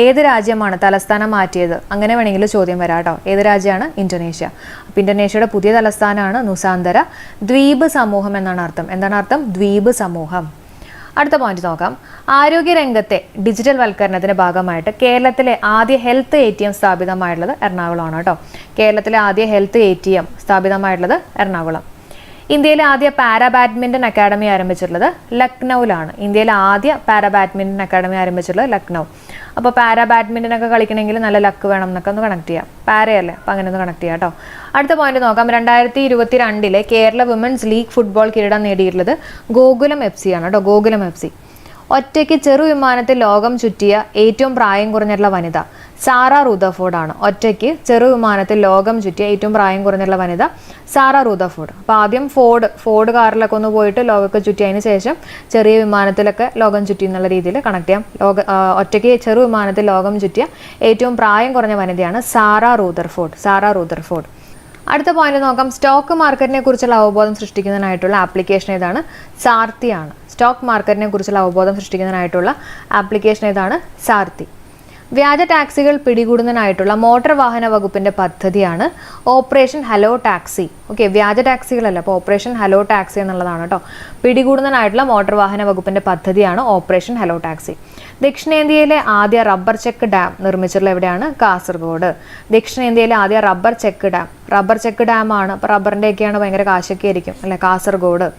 ഏത് രാജ്യമാണ് തലസ്ഥാനം മാറ്റിയത്? അങ്ങനെ വേണമെങ്കിൽ ചോദ്യം വരാം കേട്ടോ. ഏത് രാജ്യമാണ്? ഇന്തോനേഷ്യ. അപ്പോൾ ഇന്തോനേഷ്യയുടെ പുതിയ തലസ്ഥാനമാണ് നുസാന്തര. ദ്വീപ് സമൂഹം എന്നാണ് അർത്ഥം. എന്താണ് അർത്ഥം? ദ്വീപ് സമൂഹം. അടുത്ത പോയിന്റ് നോക്കാം. ആരോഗ്യരംഗത്തെ ഡിജിറ്റൽ വൽക്കരണത്തിന്റെ ഭാഗമായിട്ട് കേരളത്തിലെ ആദ്യ ഹെൽത്ത് ATM സ്ഥാപിതമായിട്ടുള്ളത് എറണാകുളമാണ് കേട്ടോ. കേരളത്തിലെ ആദ്യ ഹെൽത്ത് ATM സ്ഥാപിതമായിട്ടുള്ളത് എറണാകുളം. ഇന്ത്യയിലെ ആദ്യ പാരാ ബാഡ്മിൻ്റൺ അക്കാദമി ആരംഭിച്ചിട്ടുള്ളത് ലക്നൌവിലാണ്. ഇന്ത്യയിലെ ആദ്യ പാരാ ബാഡ്മിൻ്റൺ അക്കാദമി ആരംഭിച്ചിട്ടുള്ളത് ലക്നൗ. അപ്പോൾ പാരാ ബാഡ്മിൻ്റൺ ഒക്കെ കളിക്കണമെങ്കിൽ നല്ല ലക്ക് വേണം എന്നൊക്കെ ഒന്ന് കണക്ട് ചെയ്യാം. പാരയല്ലേ, അപ്പോൾ അങ്ങനെ ഒന്ന് കണക്ട് ചെയ്യാം കേട്ടോ. അടുത്ത പോയിന്റ് നോക്കാം. 2022 കേരള വിമൻസ് ലീഗ് ഫുട്ബോൾ കിരീടം നേടിയിട്ടുള്ളത് ഗോകുലം FC ആണ് കേട്ടോ. ഗോകുലം FC. ഒറ്റയ്ക്ക് ചെറുവിമാനത്തിൽ ലോകം ചുറ്റിയ ഏറ്റവും പ്രായം കുറഞ്ഞിട്ടുള്ള വനിത സാറ റൂദർഫോർഡ് ആണ്. ഒറ്റയ്ക്ക് ചെറുവിമാനത്തിൽ ലോകം ചുറ്റിയ ഏറ്റവും പ്രായം കുറഞ്ഞിട്ടുള്ള വനിത സാറ റൂദർഫോർഡ്. അപ്പോൾ ആദ്യം ഫോർഡ് കാറിലൊക്കെ ഒന്ന് പോയിട്ട് ലോകമൊക്കെ ചുറ്റിയതിന് ശേഷം ചെറിയ വിമാനത്തിലൊക്കെ ലോകം ചുറ്റി എന്നുള്ള രീതിയിൽ കണക്ട് ചെയ്യാം. ഒറ്റയ്ക്ക് ചെറുവിമാനത്തിൽ ലോകം ചുറ്റിയ ഏറ്റവും പ്രായം കുറഞ്ഞ വനിതയാണ് സാറ റൂദർഫോർഡ്. അടുത്ത പോയിന്റ് നോക്കാം. സ്റ്റോക്ക് മാർക്കറ്റിനെ കുറിച്ചുള്ള അവബോധം സൃഷ്ടിക്കുന്നതിനായിട്ടുള്ള ആപ്ലിക്കേഷൻ ഏതാണ്? സാർത്തിയാണ്. സ്റ്റോക്ക് മാർക്കറ്റിനെ കുറിച്ചുള്ള അവബോധം സൃഷ്ടിക്കുന്നതിനായിട്ടുള്ള ആപ്ലിക്കേഷൻ ഏതാണ്? സാർത്തി. വ്യാജ ടാക്സികൾ പിടികൂടുന്നതിനായിട്ടുള്ള മോട്ടോർ വാഹന വകുപ്പിന്റെ പദ്ധതിയാണ് ഓപ്പറേഷൻ ഹലോ ടാക്സി. ഓക്കെ, വ്യാജ ടാക്സികളല്ല, അപ്പോൾ ഓപ്പറേഷൻ ഹലോ ടാക്സി എന്നുള്ളതാണ് കേട്ടോ. പിടികൂടുന്നതിനായിട്ടുള്ള മോട്ടോർ വാഹന വകുപ്പിന്റെ പദ്ധതിയാണ് ഓപ്പറേഷൻ ഹലോ ടാക്സി. ദക്ഷിണേന്ത്യയിലെ ആദ്യ റബ്ബർ ചെക്ക് ഡാം നിർമ്മിച്ചിട്ടുള്ള എവിടെയാണ്? കാസർഗോഡ്. ദക്ഷിണേന്ത്യയിലെ ആദ്യ റബ്ബർ ചെക്ക് ഡാം ആണ്. അപ്പോൾ റബ്ബറിൻ്റെയൊക്കെയാണ് ഭയങ്കര കാശൊക്കെ ആയിരിക്കും അല്ലെ. കാസർഗോഡ്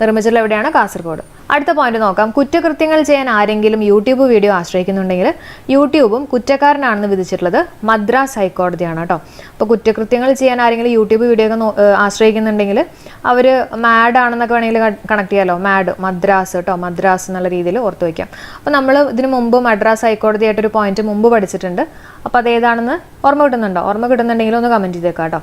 നിർമ്മിച്ചിട്ടുള്ള എവിടെയാണ്? കാസർഗോഡ്. അടുത്ത പോയിന്റ് നോക്കാം. കുറ്റകൃത്യങ്ങൾ ചെയ്യാൻ ആരെങ്കിലും യൂട്യൂബ് വീഡിയോ ആശ്രയിക്കുന്നുണ്ടെങ്കിൽ യൂട്യൂബും കുറ്റക്കാരനാണെന്ന് വിധിച്ചിട്ടുള്ളത് മദ്രാസ് ഹൈക്കോടതിയാണ് കേട്ടോ. അപ്പോൾ കുറ്റകൃത്യങ്ങൾ ചെയ്യാൻ ആരെങ്കിലും യൂട്യൂബ് വീഡിയോ ഒക്കെ ആശ്രയിക്കുന്നുണ്ടെങ്കിൽ അവർ മാഡ് ആണെന്നൊക്കെ വേണമെങ്കിൽ കണക്ട് ചെയ്യാമല്ലോ. മദ്രാസ് കേട്ടോ, മദ്രാസ് എന്നുള്ള രീതിയിൽ ഓർത്ത് വയ്ക്കാം. അപ്പോൾ നമ്മൾ ഇതിനു മുമ്പ് മദ്രാസ് ഹൈക്കോടതിയായിട്ടൊരു പോയിന്റ് മുമ്പ് പഠിച്ചിട്ടുണ്ട്. അപ്പോൾ അതേതാണെന്ന് ഓർമ്മ കിട്ടുന്നുണ്ടോ? ഓർമ്മ കിട്ടുന്നുണ്ടെങ്കിൽ ഒന്ന് കമൻറ്റ് ചെയ്തേക്കാം കേട്ടോ.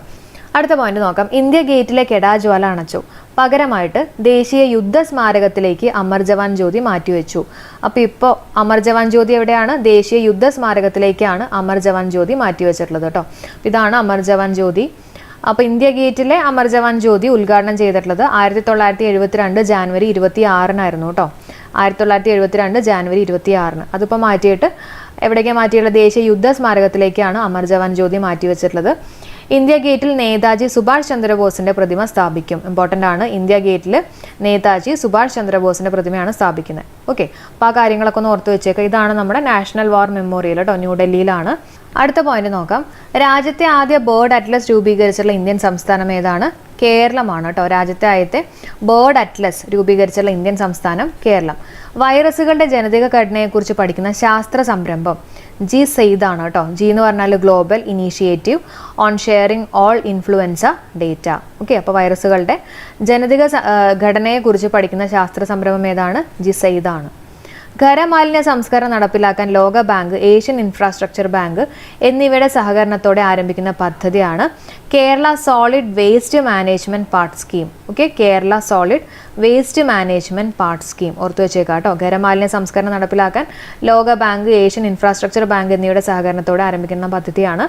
അടുത്ത പോയിന്റ് നോക്കാം. ഇന്ത്യ ഗേറ്റിലെ കെടാജ്വാല അണച്ചു. പകരമായിട്ട് ദേശീയ യുദ്ധ സ്മാരകത്തിലേക്ക് അമർ ജവാൻ ജ്യോതി മാറ്റിവെച്ചു. അപ്പോൾ ഇപ്പോൾ അമർ ജവാൻ ജ്യോതി എവിടെയാണ്? ദേശീയ യുദ്ധ സ്മാരകത്തിലേക്കാണ് അമർ ജവാൻ ജ്യോതി മാറ്റിവെച്ചിട്ടുള്ളത് കേട്ടോ. ഇതാണ് അമർ ജവാൻ ജ്യോതി. അപ്പോൾ ഇന്ത്യ ഗേറ്റിലെ അമർ ജവാൻ ജ്യോതി ഉദ്ഘാടനം ചെയ്തിട്ടുള്ളത് 1972 ജാനുവരി 26 കേട്ടോ. 1972 ജാനുവരി 26. അതിപ്പോൾ മാറ്റിയിട്ട് എവിടേക്കാണ് മാറ്റിയിട്ടുള്ളത്? ദേശീയ യുദ്ധ സ്മാരകത്തിലേക്കാണ് അമർ ജവാൻ ജ്യോതി മാറ്റിവെച്ചിട്ടുള്ളത്. ഇന്ത്യ ഗേറ്റിൽ നേതാജി സുഭാഷ് ചന്ദ്രബോസിന്റെ പ്രതിമ സ്ഥാപിക്കും. ഇമ്പോർട്ടൻ്റ് ആണ്. ഇന്ത്യ ഗേറ്റിൽ നേതാജി സുഭാഷ് ചന്ദ്രബോസിന്റെ പ്രതിമയാണ് സ്ഥാപിക്കുന്നത്. ഓക്കെ, അപ്പോൾ ആ കാര്യങ്ങളൊക്കെ ഒന്ന് ഓർത്ത് വെച്ചേക്കാം. ഇതാണ് നമ്മുടെ നാഷണൽ വാർ മെമ്മോറിയൽ കേട്ടോ, ന്യൂഡൽഹിയിലാണ്. അടുത്ത പോയിന്റ് നോക്കാം. രാജ്യത്തെ ആദ്യ ബേർഡ് അറ്റ്ലസ് രൂപീകരിച്ചിട്ടുള്ള ഇന്ത്യൻ സംസ്ഥാനം ഏതാണ്? കേരളമാണ് കേട്ടോ. രാജ്യത്തെ ആദ്യത്തെ ബേർഡ് അറ്റ്ലസ് രൂപീകരിച്ചിട്ടുള്ള ഇന്ത്യൻ സംസ്ഥാനം കേരളം. വൈറസുകളുടെ ജനിതക ഘടനയെക്കുറിച്ച് പഠിക്കുന്ന ശാസ്ത്ര സംരംഭം GSAID ആണ് കേട്ടോ. G എന്ന് പറഞ്ഞാൽ global initiative on sharing all influenza data. Okay, അപ്പോൾ വൈറസുകളുടെ ജനിതക ഘടനയെക്കുറിച്ച് പഠിക്കുന്ന ശാസ്ത്ര സംരംഭം ഏതാണ്? GSAID ആണ്. ഖരമാലിന്യ സംസ്കരണം നടപ്പിലാക്കാൻ ലോക ബാങ്ക്, ഏഷ്യൻ ഇൻഫ്രാസ്ട്രക്ചർ ബാങ്ക് എന്നിവയുടെ സഹകരണത്തോടെ ആരംഭിക്കുന്ന പദ്ധതിയാണ് Kerala solid waste management part scheme. Okay, Kerala solid waste management part scheme ഓർത്തു വെച്ചേക്കാം കേട്ടോ. ഖരമാലിന്യ സംസ്കരണം നടപ്പിലാക്കാൻ ലോക ബാങ്ക്, ഏഷ്യൻ ഇൻഫ്രാസ്ട്രക്ചർ ബാങ്ക് എന്നിവയുടെ സഹകരണത്തോടെ ആരംഭിക്കുന്ന പദ്ധതിയാണ്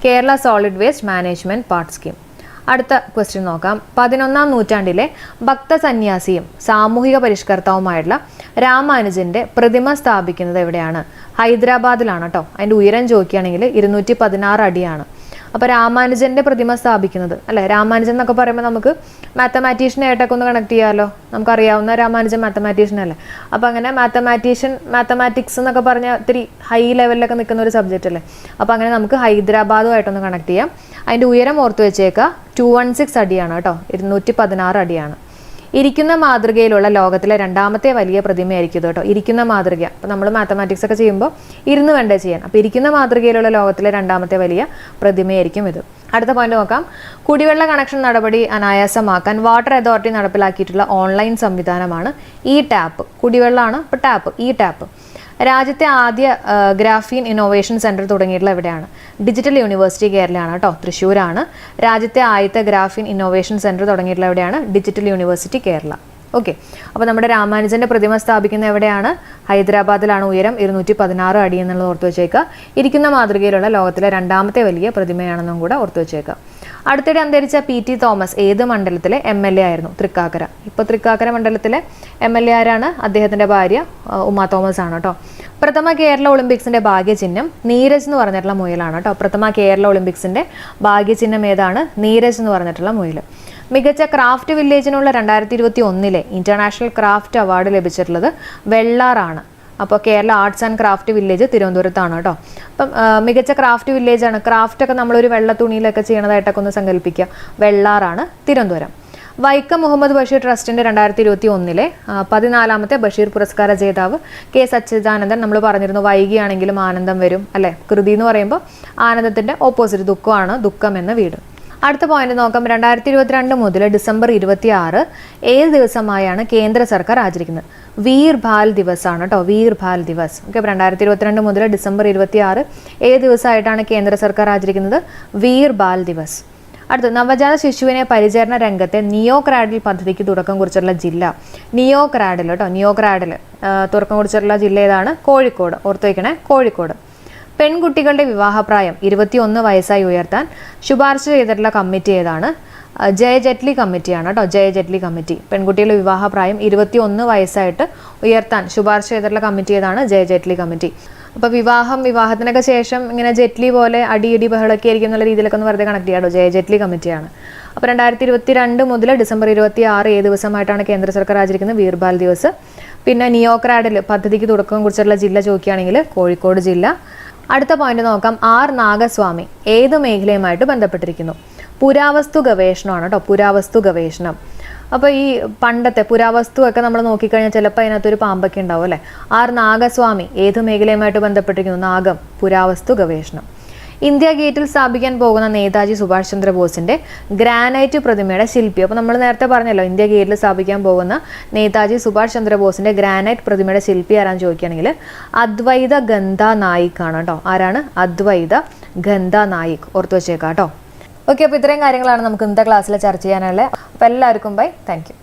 Kerala solid waste management part scheme. അടുത്ത ക്വസ്റ്റ്യൻ നോക്കാം. 11ാം നൂറ്റാണ്ടിലെ ഭക്തസന്യാസിയും സാമൂഹിക പരിഷ്കർത്താവുമായിട്ടുള്ള രാമാനുജന്റെ പ്രതിമ സ്ഥാപിക്കുന്നത് എവിടെയാണ്? ഹൈദരാബാദിലാണ് കേട്ടോ. അതിൻ്റെ ഉയരം ചോദിക്കുകയാണെങ്കിൽ 216 അടിയാണ്. അപ്പോൾ രാമാനുജന്റെ പ്രതിമ സ്ഥാപിക്കുന്നത് അല്ലെ. രാമാനുജൻ എന്നൊക്കെ പറയുമ്പോൾ നമുക്ക് മാത്തമാറ്റീഷ്യനായിട്ടൊക്കെ ഒന്ന് കണക്ട് ചെയ്യാമല്ലോ. നമുക്കറിയാവുന്ന രാമാനുജൻ മാത്തമാറ്റീഷ്യൻ അല്ലേ. അപ്പോൾ അങ്ങനെ മാത്തമാറ്റിക്സ് എന്നൊക്കെ പറഞ്ഞാൽ ഇത്തിരി ഹൈ ലെവലിലൊക്കെ നിൽക്കുന്ന ഒരു സബ്ജക്റ്റ് അല്ലേ. അപ്പോൾ അങ്ങനെ നമുക്ക് ഹൈദരാബാദുമായിട്ടൊന്ന് കണക്ട് ചെയ്യാം. അതിൻ്റെ ഉയരം ഓർത്ത് വെച്ചേക്കുക, 216 അടിയാണ് കേട്ടോ. 216 അടിയാണ്. ഇരിക്കുന്ന മാതൃകയിലുള്ള ലോകത്തിലെ രണ്ടാമത്തെ വലിയ പ്രതിമയായിരിക്കും ഇത് കേട്ടോ. ഇരിക്കുന്ന മാതൃക. അപ്പോൾ നമ്മൾ മാത്തമാറ്റിക്സ് ഒക്കെ ചെയ്യുമ്പോൾ ഇരുന്ന് വേണ്ടേ ചെയ്യാൻ. അപ്പോൾ ഇരിക്കുന്ന മാതൃകയിലുള്ള ലോകത്തിലെ രണ്ടാമത്തെ വലിയ പ്രതിമയായിരിക്കും ഇത്. അടുത്ത പോയിന്റ് നോക്കാം. കുടിവെള്ള കണക്ഷൻ നടപടി അനായാസമാക്കാൻ വാട്ടർ അതോറിറ്റി നടപ്പിലാക്കിയിട്ടുള്ള ഓൺലൈൻ സംവിധാനമാണ് ഇ-ടാപ്പ്. കുടിവെള്ളമാണ്, അപ്പോൾ ടാപ്പ്, ഇ-ടാപ്പ്. രാജ്യത്തെ ആദ്യ ഗ്രാഫീൻ ഇന്നോവേഷൻ സെൻറ്റർ തുടങ്ങിയിട്ടുള്ള എവിടെയാണ്? ഡിജിറ്റൽ യൂണിവേഴ്സിറ്റി കേരളയാണ് കേട്ടോ, തൃശ്ശൂരാണ്. രാജ്യത്തെ ആദ്യത്തെ ഗ്രാഫീൻ ഇന്നോവേഷൻ സെൻറ്റർ തുടങ്ങിയിട്ടുള്ള എവിടെയാണ്? Digital university Kerala. ഓക്കെ, അപ്പോൾ നമ്മുടെ രാമാനുജന്റെ പ്രതിമ സ്ഥാപിക്കുന്ന എവിടെയാണ്? ഹൈദരാബാദിലാണ്. ഉയരം 216 അടി എന്നുള്ളത് ഓർത്ത് വെച്ചേക്കുക. ഇരിക്കുന്ന മാതൃകയിലുള്ള ലോകത്തിലെ രണ്ടാമത്തെ വലിയ പ്രതിമയാണെന്നും കൂടെ ഓർത്ത് വെച്ചേക്കുക. അടുത്തിടെ അന്തരിച്ച PT തോമസ് ഏത് മണ്ഡലത്തിലെ MLA ആയിരുന്നു? തൃക്കാക്കര. ഇപ്പോൾ തൃക്കാക്കര മണ്ഡലത്തിലെ MLA ആരാണ്? അദ്ദേഹത്തിൻ്റെ ഭാര്യ ഉമാ തോമസ് ആണ് കേട്ടോ. പ്രഥമ കേരള ഒളിമ്പിക്സിന്റെ ഭാഗ്യചിഹ്നം നീരജ് എന്ന് പറഞ്ഞിട്ടുള്ള മുയലാണ് കേട്ടോ. പ്രഥമ കേരള ഒളിമ്പിക്സിന്റെ ഭാഗ്യചിഹ്നം ഏതാണ്? നീരജ് എന്ന് പറഞ്ഞിട്ടുള്ള മുയൽ. മികച്ച ക്രാഫ്റ്റ് വില്ലേജിനുള്ള 2021 ഇന്റർനാഷണൽ ക്രാഫ്റ്റ് അവാർഡ് ലഭിച്ചിട്ടുള്ളത് വെള്ളാറാണ്. അപ്പോൾ Kerala arts and craft village തിരുവനന്തപുരത്താണ് കേട്ടോ. അപ്പം മികച്ച ക്രാഫ്റ്റ് വില്ലേജാണ്. ക്രാഫ്റ്റൊക്കെ നമ്മളൊരു വെള്ള തുണിയിലൊക്കെ ചെയ്യണതായിട്ടൊക്കെ ഒന്ന് സങ്കല്പിക്കുക. വെള്ളാറാണ്, തിരുവനന്തപുരം. വൈക്കം മുഹമ്മദ് ബഷീർ ട്രസ്റ്റിന്റെ 2021 14ാമത്തെ ബഷീർ പുരസ്കാര ജേതാവ് കെ സച്ചിദാനന്ദൻ. നമ്മൾ പറഞ്ഞിരുന്നു വൈകിയാണെങ്കിലും ആനന്ദം വരും അല്ലെ. കൃതി എന്ന് പറയുമ്പോൾ ആനന്ദത്തിന്റെ ഓപ്പോസിറ്റ് ദുഃഖമാണ്, ദുഃഖം എന്ന വീട്. അടുത്ത പോയിന്റ് നോക്കാം. 2022 മുതൽ ഡിസംബർ 26 ഏത് ദിവസമായാണ് കേന്ദ്ര സർക്കാർ ആചരിക്കുന്നത്? വീർ ബാൽ ദിവസ് ആണ് കേട്ടോ, വീർ ബാൽ ദിവസ്. ഓക്കെ, 2022 മുതൽ ഡിസംബർ 26 ഏത് ദിവസമായിട്ടാണ് കേന്ദ്ര സർക്കാർ ആചരിക്കുന്നത്? വീർ ബാൽ ദിവസ്. അടുത്ത, നവജാത ശിശുവിനെ പരിചരണ രംഗത്തെ നിയോ ക്രാഡിൽ പദ്ധതിക്ക് തുടക്കം കുറിച്ചിട്ടുള്ള ജില്ല? നിയോ ക്രാഡിൽ കേട്ടോ, നിയോ ക്രാഡിൽ തുടക്കം കുറിച്ചിട്ടുള്ള ജില്ല ഏതാണ്? കോഴിക്കോട്. ഓർത്തു വയ്ക്കണേ, കോഴിക്കോട്. പെൺകുട്ടികളുടെ വിവാഹപ്രായം 21 വയസ്സായി ഉയർത്താൻ ശുപാർശ ചെയ്തിട്ടുള്ള കമ്മിറ്റി ഏതാണ്? ജയ ജെറ്റ്ലി കമ്മിറ്റിയാണ് കേട്ടോ, ജയ ജെറ്റ്ലി കമ്മിറ്റി. പെൺകുട്ടികളുടെ വിവാഹപ്രായം 21 വയസ്സായിട്ട് ഉയർത്താൻ ശുപാർശ ചെയ്തിട്ടുള്ള കമ്മിറ്റി ഏതാണ്? ജയ ജെറ്റ്ലി കമ്മിറ്റി. അപ്പോൾ വിവാഹത്തിനൊക്കെ ശേഷം ഇങ്ങനെ ജെറ്റ്ലി പോലെ അടിയിടി ബഹളമൊക്കെ ആയിരിക്കും എന്നുള്ള രീതിയിലൊക്കെ ഒന്ന് വെറുതെ കണക്ട് ചെയ്യാട്ടോ, ജയ ജെറ്റ്ലി കമ്മിറ്റിയാണ്. അപ്പോൾ 2022 മുതൽ ഡിസംബർ 26 ഏത് ദിവസമായിട്ടാണ് കേന്ദ്ര സർക്കാർ ആചരിക്കുന്നത്? വീർബാൽ ദിവസ്. പിന്നെ നിയോക്രാഡിൽ പദ്ധതിക്ക് തുടക്കം കുറിച്ചിട്ടുള്ള ജില്ല ചോദിക്കുകയാണെങ്കിൽ കോഴിക്കോട് ജില്ല. അടുത്ത പോയിന്റ് നോക്കാം. ആർ നാഗസ്വാമി ഏത് മേഖലയുമായിട്ട് ബന്ധപ്പെട്ടിരിക്കുന്നു? പുരാവസ്തു ഗവേഷണമാണ് കേട്ടോ, പുരാവസ്തു ഗവേഷണം. അപ്പോൾ ഈ പണ്ടത്തെ പുരാവസ്തു ഒക്കെ നമ്മൾ നോക്കിക്കഴിഞ്ഞാൽ ചിലപ്പോൾ അതിനകത്തൊരു പാമ്പൊക്കെ ഉണ്ടാവും അല്ലേ. ആർ നാഗസ്വാമി ഏത് മേഖലയുമായിട്ട് ബന്ധപ്പെട്ടിരിക്കുന്നു? നാഗം, പുരാവസ്തു ഗവേഷണം. ഇന്ത്യ ഗേറ്റിൽ സ്ഥാപിക്കാൻ പോകുന്ന നേതാജി സുഭാഷ് ചന്ദ്രബോസിന്റെ ഗ്രാനൈറ്റ് പ്രതിമയുടെ ശില്പി? അപ്പോൾ നമ്മൾ നേരത്തെ പറഞ്ഞല്ലോ, ഇന്ത്യ ഗേറ്റിൽ സ്ഥാപിക്കാൻ പോകുന്ന നേതാജി സുഭാഷ് ചന്ദ്രബോസിന്റെ ഗ്രാനൈറ്റ് പ്രതിമയുടെ ശില്പി ആരാന്ന് ചോദിക്കുകയാണെങ്കിൽ അദ്വൈത ഗന്ധാ നായിക് ആണ് കേട്ടോ. ആരാണ്? അദ്വൈത ഗന്ധാ നായിക്. ഓർത്തു വെച്ചേക്കാം കേട്ടോ. ഓക്കെ, അപ്പോൾ ഇത്രയും കാര്യങ്ങളാണ് നമുക്ക് ഇന്നത്തെ ക്ലാസ്സിൽ ചർച്ച ചെയ്യാനുള്ളത്. അപ്പോൾ എല്ലാവർക്കും ബൈ, താങ്ക് യു.